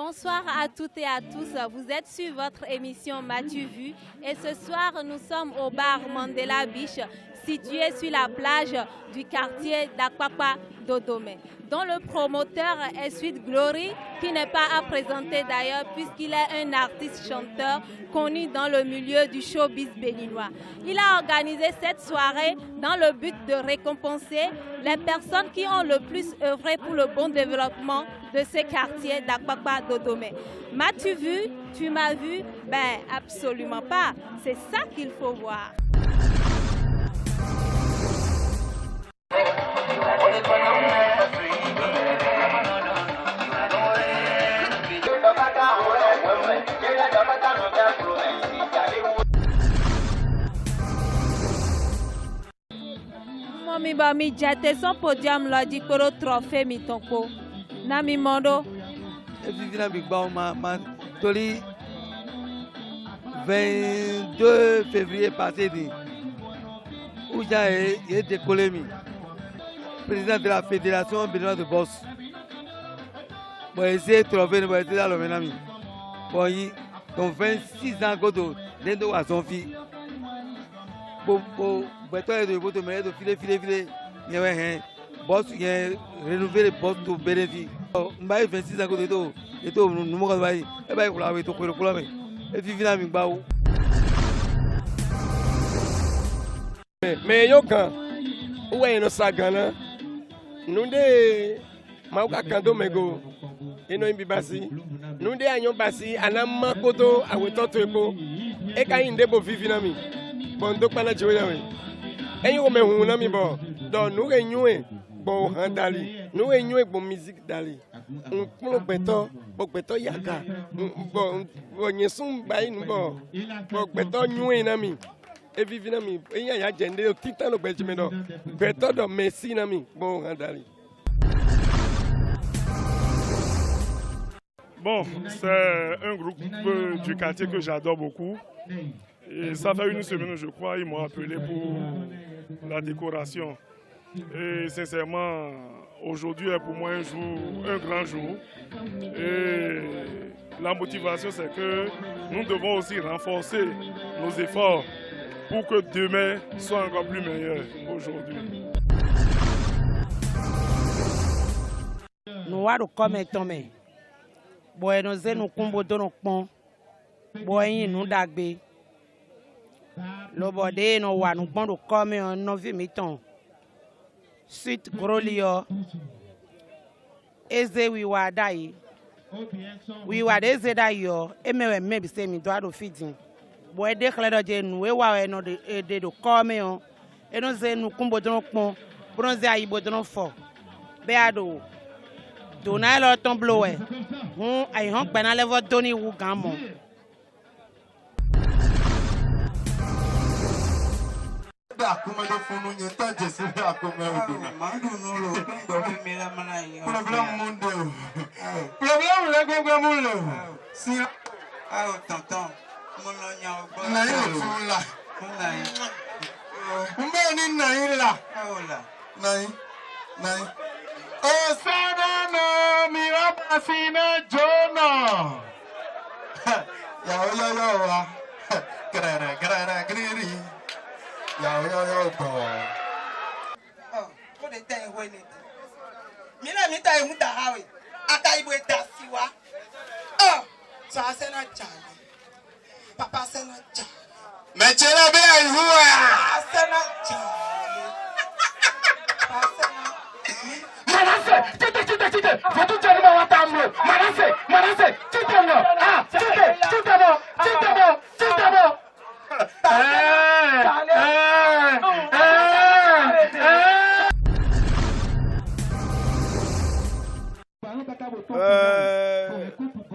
Bonsoir à toutes et à tous. Vous êtes sur votre émission M'as-tu vu? Et ce soir, nous sommes au bar Mandela Beach, situé sur la plage du quartier d'Akwakwa Dodome, dont le promoteur est Sweet Glory, qui n'est pas à présenter d'ailleurs puisqu'il est un artiste-chanteur connu dans le milieu du showbiz béninois. Il a organisé cette soirée dans le but de récompenser les personnes qui ont le plus œuvré pour le bon développement de ce quartier d'Akwakwa Dodome. M'as-tu vu? Tu m'as vu? Ben absolument pas. C'est ça qu'il faut voir. Mi ba mi jate son podium la di koro trophée mi tonko na mi mondo et puis vina big ba ma toli 22 février passé dit où j'ai décollé mi président de la fédération béninoise de boss bon essayer trophée ne va être là le menami bon yi donc 26 ans godo dendo à son fille pour beto de boto mais de filer il y a boss il y renouveler boss to bénéfice mbaye 26 ans godo et to nous mo ka e ba ko la we to ko la me e fi vina mi gba o mais yo kan ouais no sagana nous de ma ka kando mego eno imbi basi nous de anyo basi anama koto aweto to epo e ka inde bo vivina mi bon do pana jiwe yawe enyo me hu na mi bo do nu enyo bo han dali nu enyo bo music dali un beto yaka bo nyesun bai nu bo beto nyu na mi e vivi na mi eyan ya jende o titan no gbeji me do beto do merci na mi bo han dali. Bon, c'est un groupe du quartier que j'adore beaucoup. Et ça fait une semaine, je crois, ils m'ont appelé pour la décoration. Et sincèrement, aujourd'hui est pour moi un grand jour. Et la motivation, c'est que nous devons aussi renforcer nos efforts pour que demain soit encore plus meilleur qu'aujourd'hui. Nous allons comme tomber. Boy, nous allons combo de nos ponts. Boy, nous d'agbe. Le bordé no wa nous prend comme un novi miton. Suite grolio. Eze we wa dai. We wa eze dai yo. E me bi se mi do ado feeding. Boy de claro je nous e wa e no de do comme on. E no ze nous combo de nos ponts. Bronze ayi bo de nos fo. Be ado. Dona lo ton blowe. Ai hon pe na levo doni wu gamon. Problème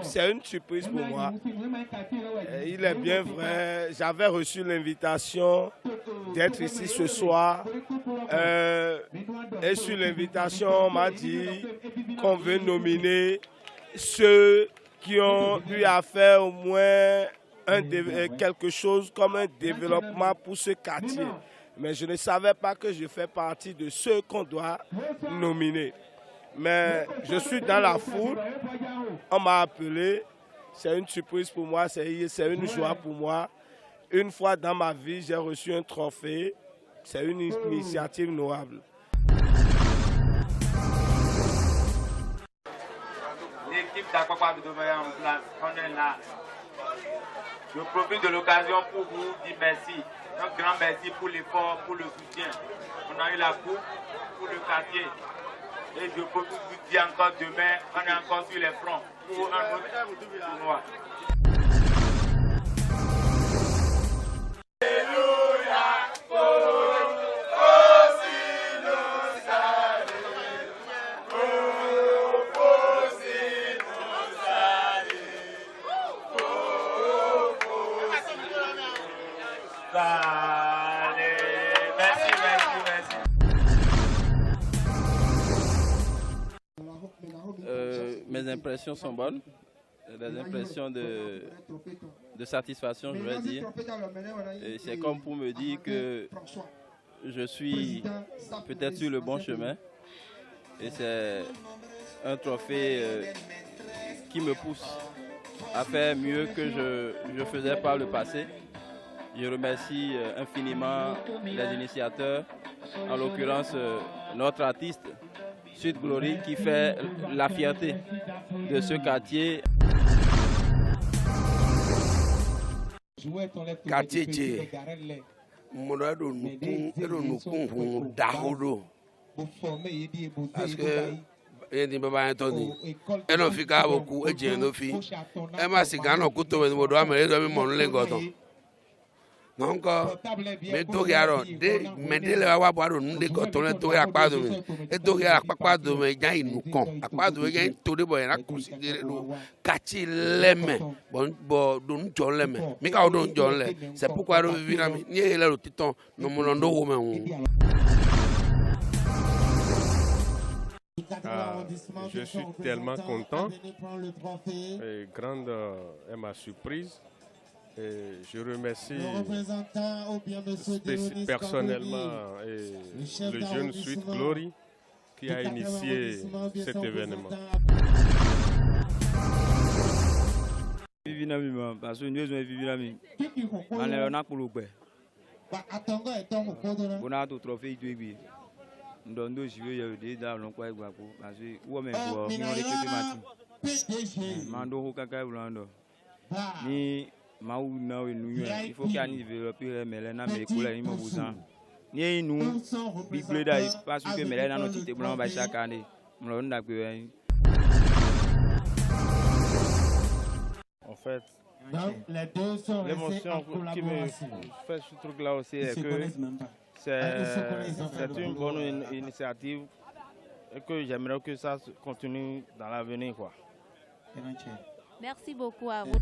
c'est une surprise pour moi. Il est bien vrai, j'avais reçu l'invitation d'être ici ce soir. Et sur l'invitation, on m'a dit qu'on veut nominer ceux qui ont eu à faire au moins quelque chose comme un développement pour ce quartier. Mais je ne savais pas que je fais partie de ceux qu'on doit nominer. Mais je suis dans la foule, on m'a appelé, c'est une surprise pour moi, c'est une joie pour moi. Une fois dans ma vie, j'ai reçu un trophée, c'est une initiative noble. L'équipe d'Akwakwa Dodo est en place, on est là. Je profite de l'occasion pour vous dire merci. Un grand merci pour l'effort, pour le soutien. On a eu la coupe pour le quartier. Et je peux vous dire encore demain, on est encore sur les fronts pour un autre tournoi. Mes impressions sont bonnes, des impressions de satisfaction, je vais dire. C'est comme pour me dire que je suis peut-être sur le bon chemin. Et c'est un trophée qui me pousse à faire mieux que je faisais par le passé. Je remercie infiniment les initiateurs, en l'occurrence notre artiste, Sud Glory, qui fait la fierté de ce quartier. Quartier Dje, Mourado Nukun Dahodo. Parce que il dit Baba Anthony, et non fika beaucoup, et Dje no fi. Et ma sigano kuto me modo amere do mi mon lengoto. Donc, mais tout yaro, mais dès le wa boiro nde goto le to ya pa do mi. Et to ya pa do me jan inukon. Apa do jan to de boy na considérer do quartier leme. Bon don jon leme. Mi ka don jon le. C'est pourquoi ro vivre mi ni ele lo titon no mo ndo wo me. Je suis tellement content et grande est ma surprise. Et je remercie personnellement le jeune Sud Glory qui a initié cet événement. Parce que nous avons vécu on a pour le on a tout trophée de lui. Nous deux joueurs de dans le coin parce que où même pour nous récupérer Martin. Mando kaka Rolando. Ni Maou na il faut qu'il y développer Melena mais pour les immobiliers. Ni nous big bleda parce que Melena notre tête blanc va chaque année. On a que en fait, l'émotion qui me fait ce truc là aussi est que c'est une bonne initiative et que j'aimerais que ça continue dans l'avenir quoi. Merci beaucoup à vous.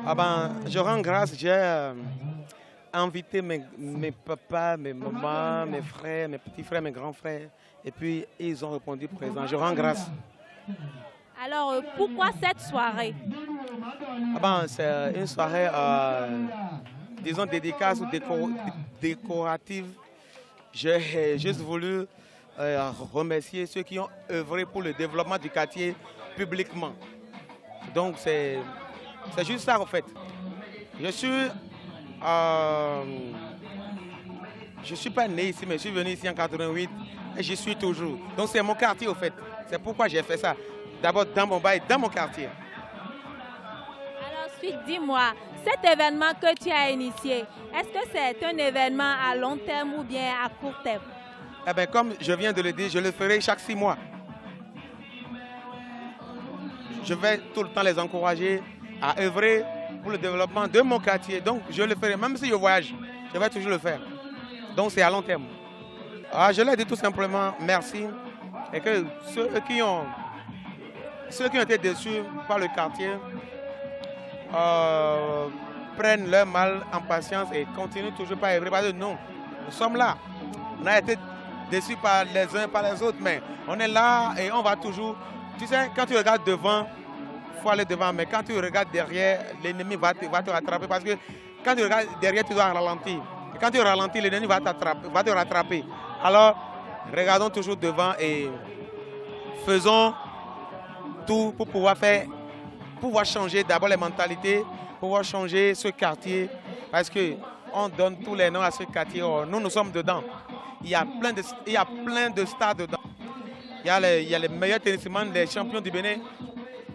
Ah ben, je rends grâce, j'ai invité mes papas, mes mamans, mes frères, mes petits frères, mes grands frères, et puis ils ont répondu présent. Je rends grâce. Alors, pourquoi cette soirée? Ah ben, c'est une soirée, disons, dédicace ou décorative. J'ai juste voulu remercier ceux qui ont œuvré pour le développement du quartier publiquement. Donc, c'est juste ça, en fait. Je suis pas né ici, mais je suis venu ici en 88 et j'y suis toujours. Donc, c'est mon quartier, en fait. C'est pourquoi j'ai fait ça. D'abord dans mon bail, dans mon quartier. Alors, ensuite, dis-moi, cet événement que tu as initié, est-ce que c'est un événement à long terme ou bien à court terme? Eh bien, comme je viens de le dire, je le ferai chaque 6 mois. Je vais tout le temps les encourager à œuvrer pour le développement de mon quartier. Donc, je le ferai, même si je voyage, je vais toujours le faire. Donc, c'est à long terme. Je leur dis tout simplement merci et que ceux qui ont été déçus par le quartier prennent leur mal en patience et continuent toujours par œuvrer. Parce que non, nous sommes là. On a été déçus par les uns par les autres, mais on est là et on va toujours. Tu sais, quand tu regardes devant, il faut aller devant, mais quand tu regardes derrière, l'ennemi va te rattraper. Parce que quand tu regardes derrière, tu dois ralentir. Et quand tu ralentis, l'ennemi va te rattraper. Alors, regardons toujours devant et faisons tout pour pouvoir changer d'abord les mentalités, pouvoir changer ce quartier, parce qu'on donne tous les noms à ce quartier. Nous sommes dedans. Il y a plein de stars dedans. Il y a les meilleurs tennisman, les champions du Bénin.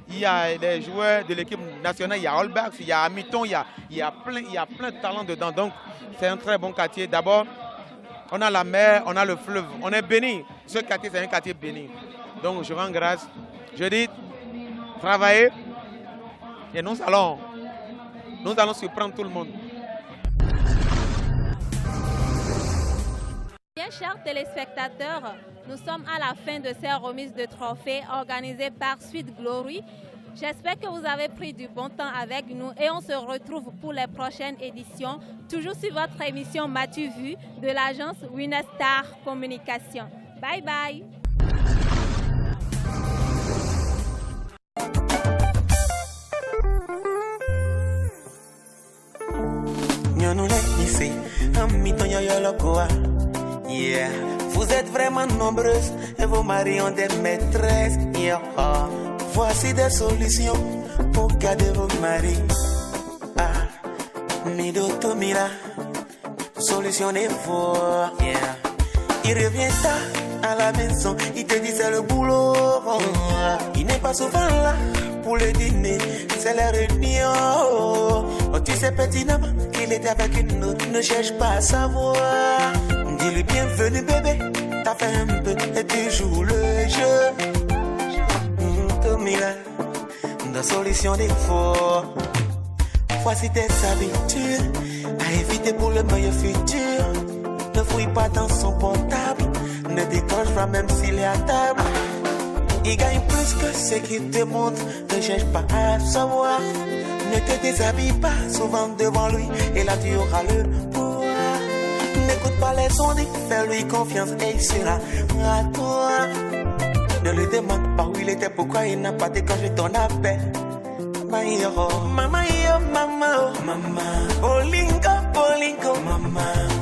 Il y a les joueurs de l'équipe nationale, il y a Holbach, il y a Hamilton, il y a plein de talents dedans. Donc, c'est un très bon quartier. D'abord, on a la mer, on a le fleuve, on est béni. Ce quartier, c'est un quartier béni. Donc, je rends grâce. Je dis, travaillez et nous allons surprendre tout le monde. Bien, chers téléspectateurs, nous sommes à la fin de ces remises de trophées organisées par Sweet Glory. J'espère que vous avez pris du bon temps avec nous et on se retrouve pour les prochaines éditions, toujours sur votre émission M'as-tu vu de l'agence Winestar Communication. Bye bye. Yeah. Vous êtes vraiment nombreuses et vos maris ont des maîtresses. Yeah. Voici des solutions pour garder vos maris. Mido Tomira, solutionnez-vous. Yeah. Il revient tard à la maison, il te dit c'est le boulot. Il n'est pas souvent là pour le dîner, c'est la réunion. Oh, tu sais pertinemment qu'il était avec une autre, ne cherche pas à savoir. Dis-lui bienvenue bébé, t'as fait un peu et tu joues le jeu. Tomira, dans solution des faux. Voici tes habitudes à éviter pour le meilleur futur. Ne fouille pas dans son portable, ne décroche pas même s'il est à table. Il gagne plus que ce qu'il te montre, ne cherche pas à savoir. Ne te déshabille pas souvent devant lui et là tu auras le pouvoir. N'écoute pas les sondes, fais-lui confiance et il sera à toi. Ne lui demande pas où il était, pourquoi il n'a pas décroché ton appel. Mama yo, mama yo, mama, mama, bolingo, bolingo, mama.